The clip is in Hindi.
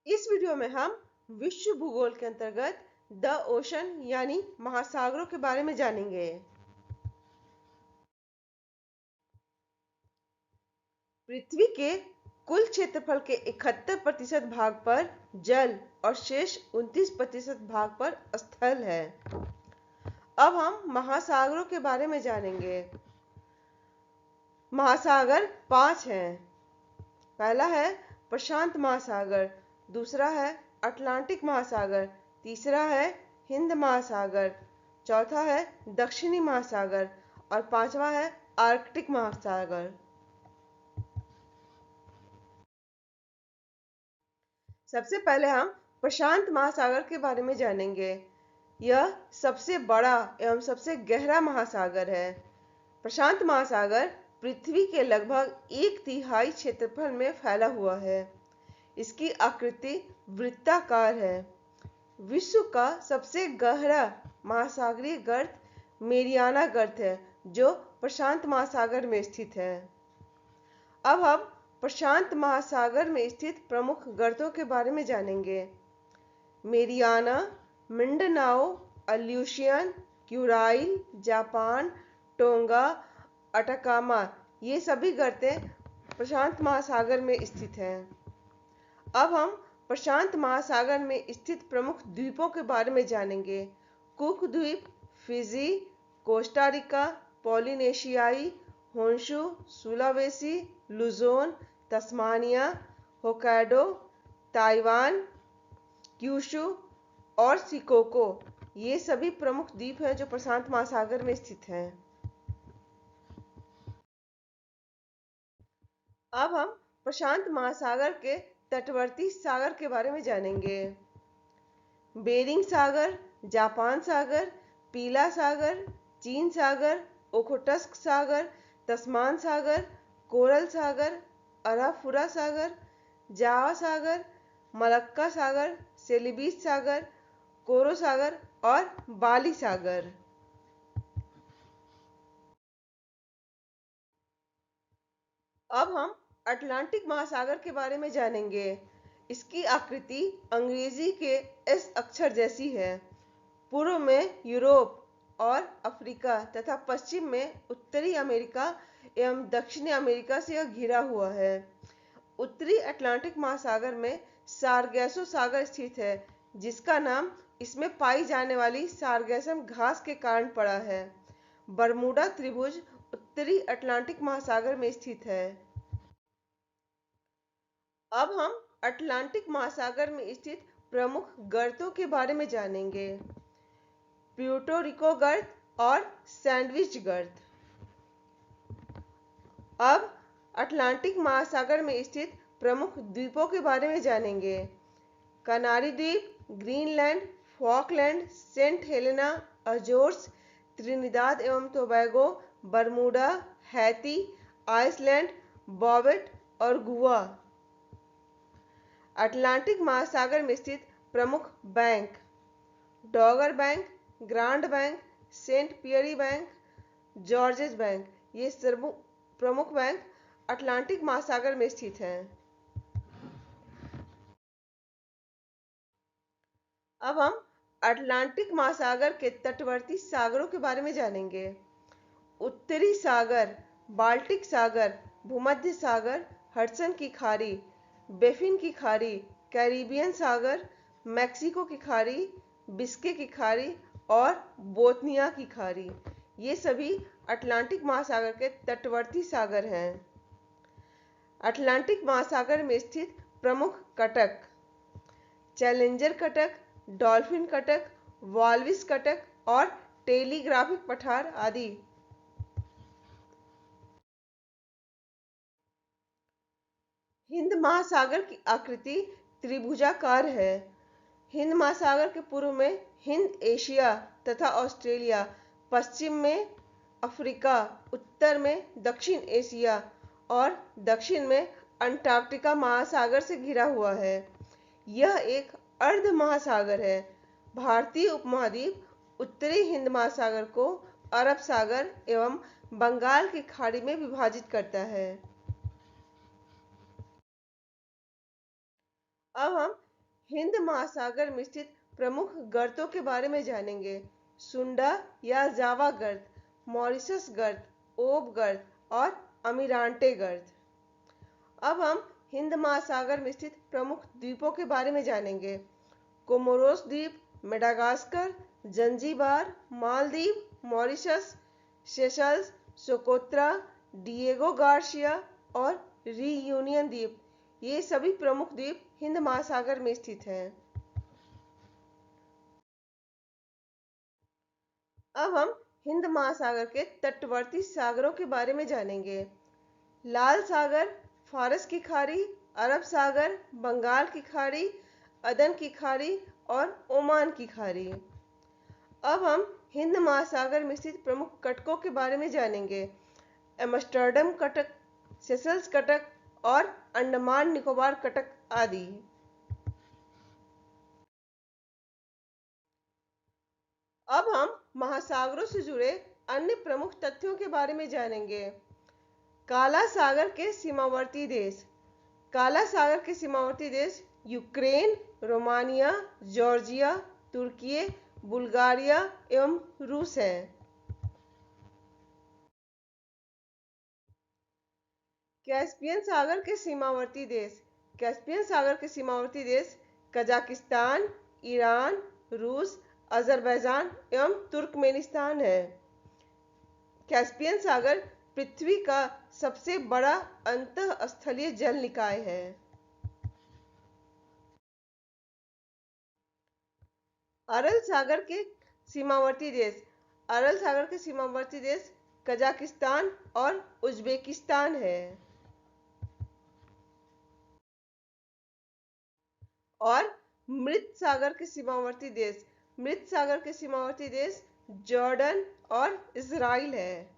इस वीडियो में हम विश्व भूगोल के अंतर्गत द ओशन यानी महासागरों के बारे में जानेंगे। पृथ्वी के कुल क्षेत्रफल के 71% भाग पर जल और शेष 29% भाग पर स्थल है। अब हम महासागरों के बारे में जानेंगे। महासागर 5 हैं। पहला है प्रशांत महासागर, दूसरा है अटलांटिक महासागर, तीसरा है हिंद महासागर, चौथा है दक्षिणी महासागर और पांचवा है आर्कटिक महासागर। सबसे पहले हम प्रशांत महासागर के बारे में जानेंगे। यह सबसे बड़ा एवं सबसे गहरा महासागर है। प्रशांत महासागर पृथ्वी के लगभग 1/3 क्षेत्रफल में फैला हुआ है। इसकी आकृति वृत्ताकार है। विश्व का सबसे गहरा महासागरीय गर्त मेरियाना गर्त है, जो प्रशांत महासागर में स्थित है। अब हम प्रशांत महासागर में स्थित प्रमुख गर्तों के बारे में जानेंगे। Mariana, Mindanao, Aleutian, Kuril, Japan, Tonga, Atacama, ये सभी गर्तें प्रशांत महासागर में स्थित हैं। अब हम प्रशांत महासागर में स्थित प्रमुख द्वीपों के बारे में जानेंगे। कुक द्वीप, फिजी, कोस्टा रिका, पॉलिनेशियाई, Honshu, Sulawesi, Luzon, Tasmania, Hokkaido, Taiwan, Kyushu और सिकोको, ये सभी प्रमुख द्वीप हैं जो प्रशांत महासागर में स्थित हैं। अब हम प्रशांत महासागर के तटवर्ती सागर के बारे में जानेंगे। बेरिंग सागर, जापान सागर, पीला सागर, चीन सागर, ओखोटस्क सागर, तस्मान सागर, कोरल सागर, अराफुरा सागर, जावा सागर, मलक्का सागर, सेलिबीस सागर, कोरो सागर और बाली सागर। अब हम अटलांटिक महासागर के बारे में जानेंगे। इसकी आकृति अंग्रेजी के एस अक्षर जैसी है। पूर्व में यूरोप और अफ्रीका तथा पश्चिम में उत्तरी अमेरिका एवं दक्षिणी अमेरिका से यह घिरा हुआ है। उत्तरी अटलांटिक महासागर में सारगैसो सागर स्थित है, जिसका नाम इसमें पाई जाने वाली सारगैसम घास के कारण पड़ा है। बरमूडा त्रिभुज उत्तरी अटलांटिक महासागर में स्थित है। अब हम अटलांटिक महासागर में स्थित प्रमुख गर्तों के बारे में जानेंगे। प्यूर्टो रिको गर्त और सैंडविच गर्त। अब अटलांटिक महासागर में स्थित प्रमुख द्वीपों के बारे में जानेंगे। कनारी द्वीप, Greenland, Falkland, Saint Helena, Azores, Trinidad एवं Tobago, Bermuda, Haiti, Iceland, Bouvet और गुआ। अटलांटिक महासागर में स्थित प्रमुख bank: Dogger Bank, Grand Bank, Saint Pierre Bank, Georges Bank, ये प्रमुख बैंक अटलांटिक महासागर में स्थित हैं। अब हम अटलांटिक महासागर के तटवर्ती सागरों के बारे में जानेंगे। उत्तरी सागर, बाल्टिक सागर, भूमध्य सागर, हडसन की खाड़ी, बेफिन की खाड़ी, कैरिबियन सागर, मैक्सिको की खाड़ी, बिस्के की खाड़ी और बोथनिया की खाड़ी, ये सभी अटलांटिक महासागर के तटवर्ती सागर हैं। अटलांटिक महासागर में स्थित प्रमुख कटक: चैलेंजर कटक, डॉल्फिन कटक, वाल्विस कटक और टेलीग्राफिक पठार आदि। हिंद महासागर की आकृति त्रिभुजाकार है। हिंद महासागर के पूर्व में हिंद एशिया तथा ऑस्ट्रेलिया, पश्चिम में अफ्रीका, उत्तर में दक्षिण एशिया और दक्षिण में अंटार्कटिका महासागर से घिरा हुआ है। यह एक अर्ध महासागर है। भारतीय उपमहाद्वीप उत्तरी हिंद महासागर को अरब सागर एवं बंगाल की खाड़ी में विभाजित करता है। अब हम हिंद महासागर में स्थित प्रमुख गर्तों के बारे में जानेंगे। सुंडा या जावा गर्त, मॉरिशस गर्त, ओब गर्त और अमीरांटे गर्त। अब हम हिंद महासागर में स्थित प्रमुख द्वीपों के बारे में जानेंगे। कोमोरोस द्वीप, Madagascar, Zanzibar, Maldives, Mauritius, Seychelles, Socotra, Diego Garcia और रीयूनियन द्वीप, ये सभी प्रमुख द्वीप हिंद महासागर में स्थित हैं। अब हम हिंद महासागर के तटवर्ती सागरों के बारे में जानेंगे। लाल सागर, फारस की खाड़ी, अरब सागर, बंगाल की खाड़ी, अदन की खाड़ी और ओमान की खाड़ी। अब हम हिंद महासागर में स्थित प्रमुख कटकों के बारे में जानेंगे। एम्स्टर्डम कटक, सेशल्स कटक और अंडमान निकोबार कटक आदि। अब हम महासागरों से जुड़े अन्य प्रमुख तथ्यों के बारे में जानेंगे। काला सागर के सीमावर्ती देश। काला सागर के सीमावर्ती देश यूक्रेन, रोमानिया, जॉर्जिया, तुर्की, बुल्गारिया एवं रूस हैं। कैस्पियन सागर के सीमावर्ती देश। कैस्पियन सागर के सीमावर्ती देश कजाकिस्तान, ईरान, रूस, अजरबैजान एवं तुर्कमेनिस्तान है। कैस्पियन सागर पृथ्वी का सबसे बड़ा अंतःस्थलीय जल निकाय है। अरल सागर के सीमावर्ती देश। अरल सागर के सीमावर्ती देश कजाकिस्तान और उज्बेकिस्तान है। और मृत सागर के सीमावर्ती देश। मृत सागर के सीमावर्ती देश जॉर्डन और इजराइल है।